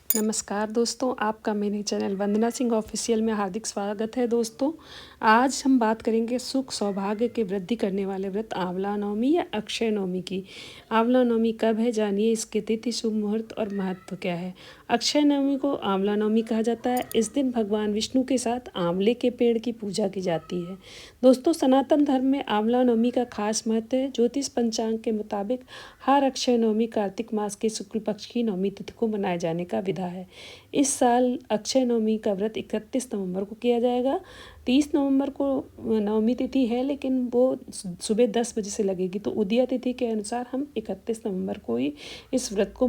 नमस्कार दोस्तों, आपका मेरे चैनल वंदना सिंह ऑफिशियल में हार्दिक स्वागत है। दोस्तों, आज हम बात करेंगे सुख सौभाग्य की वृद्धि करने वाले व्रत आंवला नवमी या अक्षय नवमी की। आंवला नवमी कब है, जानिए इसके तिथि, शुभ मुहूर्त और महत्व क्या है। अक्षय नवमी को आंवला नवमी कहा जाता है। इस दिन भगवान विष्णु के साथ आंवले के पेड़ की पूजा की जाती है। दोस्तों, सनातन धर्म में आंवला नवमी का खास महत्व है। ज्योतिष पंचांग के मुताबिक हर अक्षय नवमी कार्तिक मास के शुक्ल पक्ष की नवमी तिथि को मनाए जाने का विधा है। इस साल अक्षय नवमी का व्रत 31 नवंबर को किया जाएगा। 30 नवंबर को नवमी तिथि है, लेकिन वो सुबह 10 बजे से लगेगी, तो उदया तिथि के अनुसार हम 31 नवंबर को ही इस व्रत को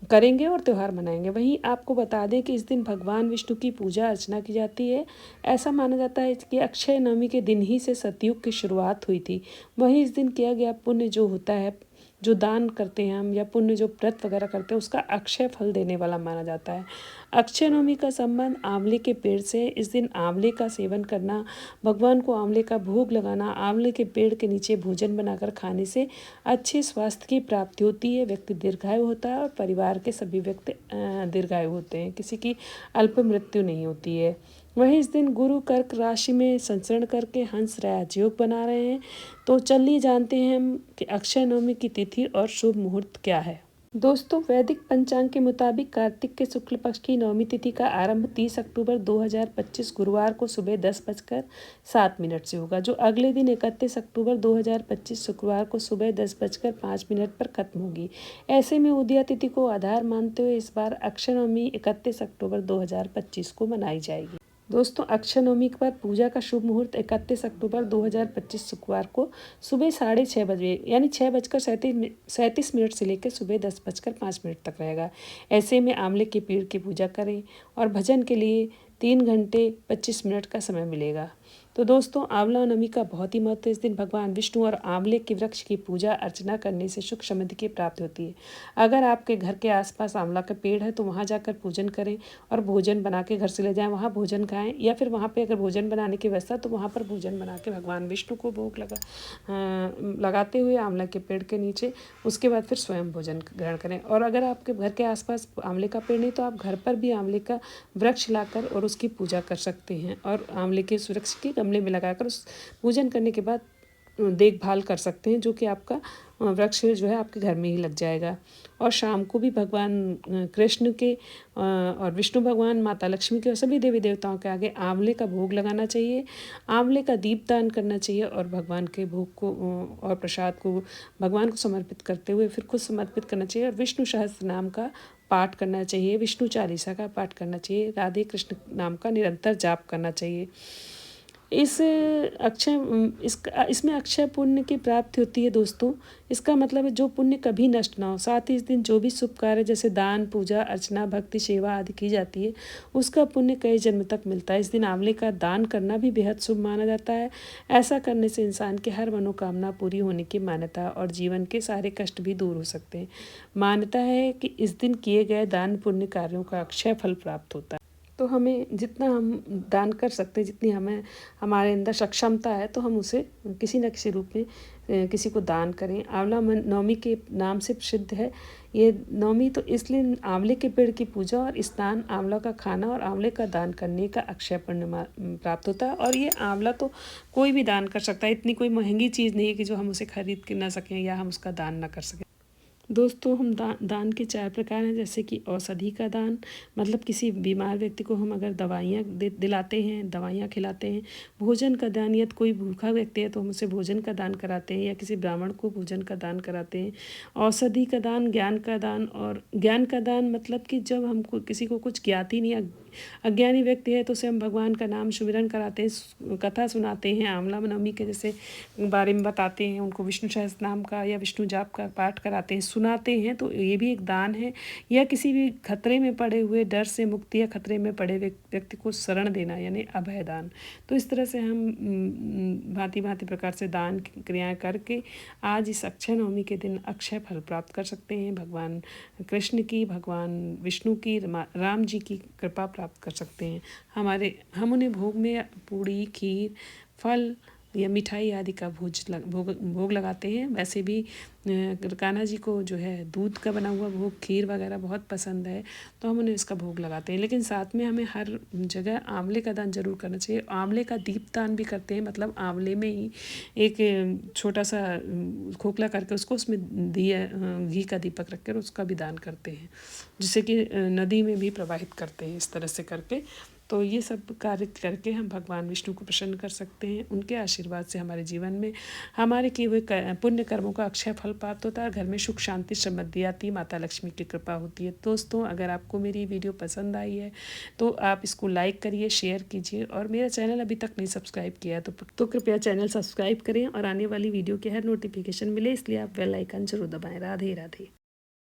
करेंगे और त्यौहार मनाएंगे। वहीं आपको बता दें कि इस दिन भगवान विष्णु की पूजा अर्चना की जाती है। ऐसा माना जाता है कि अक्षय नवमी के दिन ही से सतयुग की शुरुआत हुई थी। वहीं इस दिन किया गया पुण्य जो होता है, जो दान करते हैं हम या पुण्य जो व्रत वगैरह करते हैं, उसका अक्षय फल देने वाला माना जाता है। अक्षय नवमी का संबंध आंवले के पेड़ से। इस दिन आंवले का सेवन करना, भगवान को आंवले का भोग लगाना, आंवले के पेड़ के नीचे भोजन बनाकर खाने से अच्छे स्वास्थ्य की प्राप्ति होती है। व्यक्ति दीर्घायु होता है और परिवार के सभी व्यक्ति दीर्घायु होते हैं। किसी की अल्प मृत्यु नहीं होती है। वहीं इस दिन गुरु कर्क राशि में संचरण करके हंस राजयोग बना रहे हैं। तो चलिए जानते हैं हम कि अक्षय नवमी की तिथि और शुभ मुहूर्त क्या है। दोस्तों, वैदिक पंचांग के मुताबिक कार्तिक के शुक्ल पक्ष की नवमी तिथि का आरंभ 30 अक्टूबर 2025 गुरुवार को सुबह 10:07 से होगा, जो अगले दिन 31 अक्टूबर 2025 शुक्रवार को सुबह 10:05 पर खत्म होगी। ऐसे में उदया तिथि को आधार मानते हुए इस बार अक्षय नवमी 31 अक्टूबर 2025 को मनाई जाएगी। दोस्तों, अक्षय नवमी पर पूजा का शुभ मुहूर्त 31 अक्टूबर 2025 शुक्रवार को सुबह 6:30 यानी 6:37 से लेकर सुबह 10:05 तक रहेगा। ऐसे में आंवले के पेड़ की पूजा करें और भजन के लिए 3 घंटे 25 मिनट का समय मिलेगा। तो दोस्तों, आंवला नवमी का बहुत ही महत्व है। इस दिन भगवान विष्णु और आंवले के वृक्ष की पूजा अर्चना करने से सुख समृद्धि की प्राप्ति होती है। अगर आपके घर के आसपास आंवला का पेड़ है तो वहाँ जाकर पूजन करें और भोजन बना के घर से ले जाएं, वहाँ भोजन खाएं, या फिर वहाँ पे अगर भोजन बनाने की व्यवस्था तो वहाँ पर भोजन बना के भगवान विष्णु को भोग लगाते हुए आंवला के पेड़ के नीचे उसके बाद फिर स्वयं भोजन ग्रहण करें। और अगर आपके घर के आसपास आंवले का पेड़ नहीं तो आप घर पर भी आंवले का वृक्ष लाकर और उसकी पूजा कर सकते हैं, और आंवले के उस वृक्ष के गमले में लगाकर उस पूजन करने के बाद देखभाल कर सकते हैं, जो कि आपका वृक्ष जो है आपके घर में ही लग जाएगा। और शाम को भी भगवान कृष्ण के और विष्णु भगवान, माता लक्ष्मी के और सभी देवी देवताओं के आगे आंवले का भोग लगाना चाहिए, आंवले का दीपदान करना चाहिए और भगवान के भोग को और प्रसाद को भगवान को समर्पित करते हुए फिर खुद समर्पित करना चाहिए और विष्णु सहस्त्र नाम का पाठ करना चाहिए, विष्णु चालीसा का पाठ करना चाहिए, राधे कृष्ण नाम का निरंतर जाप करना चाहिए। इसमें अक्षय पुण्य की प्राप्ति होती है। दोस्तों, इसका मतलब है जो पुण्य कभी नष्ट ना हो। साथ ही इस दिन जो भी शुभ कार्य जैसे दान, पूजा अर्चना, भक्ति सेवा आदि की जाती है, उसका पुण्य कई जन्म तक मिलता है। इस दिन आंवले का दान करना भी बेहद शुभ माना जाता है। ऐसा करने से इंसान की हर मनोकामना पूरी होने की मान्यता और जीवन के सारे कष्ट भी दूर हो सकते हैं। मान्यता है कि इस दिन किए गए दान पुण्य कार्यों का अक्षय फल प्राप्त होता है। तो हमें जितना हम दान कर सकते हैं, जितनी हमें हमारे अंदर सक्षमता है, तो हम उसे किसी न किसी रूप में किसी को दान करें। आंवला नवमी के नाम से प्रसिद्ध है ये नवमी, तो इसलिए आंवले के पेड़ की पूजा और स्नान, आंवला का खाना और आंवले का दान करने का अक्षय पुण्य प्राप्त होता है। और ये आंवला तो कोई भी दान कर सकता है, इतनी कोई महंगी चीज़ नहीं है कि जो हम उसे खरीद के ना सकें या हम उसका दान ना कर सकें। दोस्तों, हम दान के 4 प्रकार हैं, जैसे कि औषधि का दान, मतलब किसी बीमार व्यक्ति को हम अगर दवाइयाँ दिलाते हैं, दवाइयाँ खिलाते हैं। भोजन का दान, या कोई भूखा व्यक्ति है तो हम उसे भोजन का दान कराते हैं, या किसी ब्राह्मण को भोजन का दान कराते हैं। औषधि का दान, ज्ञान का दान, और ज्ञान का दान मतलब कि जब हमको किसी को कुछ ज्ञात ही नहीं, अज्ञानी व्यक्ति है तो उसे हम भगवान का नाम सुमिरन कराते हैं, कथा सुनाते हैं, आंवला नवमी के जैसे बारे में बताते हैं, उनको विष्णु सहस्त्र नाम का या विष्णु जाप का पाठ कराते हैं, सुनाते हैं, तो ये भी एक दान है। या किसी भी खतरे में पड़े हुए, डर से मुक्ति या खतरे में पड़े व्यक्ति को शरण देना, यानी अभय दान। तो इस तरह से हम भांति भांति प्रकार से दान क्रियाएँ करके आज इस अक्षय नवमी के दिन अक्षय फल प्राप्त कर सकते हैं। भगवान कृष्ण की, भगवान विष्णु की, राम जी की कृपा प्राप्त कर सकते हैं। हम उन्हें भोग में पूड़ी, खीर, फल या मिठाई आदि का भोग लगाते हैं। वैसे भी कान्हा जी को जो है दूध का बना हुआ भोग, खीर वगैरह बहुत पसंद है, तो हम उन्हें इसका भोग लगाते हैं। लेकिन साथ में हमें हर जगह आंवले का दान जरूर करना चाहिए। आंवले का दीपदान भी करते हैं, मतलब आंवले में ही एक छोटा सा खोखला करके उसको उसमें दिया घी का दीपक रख कर उसका भी दान करते हैं, जिससे कि नदी में भी प्रवाहित करते हैं इस तरह से करके। तो ये सब कार्य करके हम भगवान विष्णु को प्रसन्न कर सकते हैं। उनके आशीर्वाद से हमारे जीवन में हमारे किए हुए पुण्य कर्मों का अक्षय फल प्राप्त होता है और घर में सुख शांति समृद्धि आती है, माता लक्ष्मी की कृपा होती है। दोस्तों, अगर आपको मेरी वीडियो पसंद आई है तो आप इसको लाइक करिए, शेयर कीजिए, और मेरा चैनल अभी तक नहीं सब्सक्राइब किया है तो कृपया चैनल सब्सक्राइब करें और आने वाली वीडियो की हर नोटिफिकेशन मिले, इसलिए आप बेल आइकन जरूर दबाएं। राधे राधे।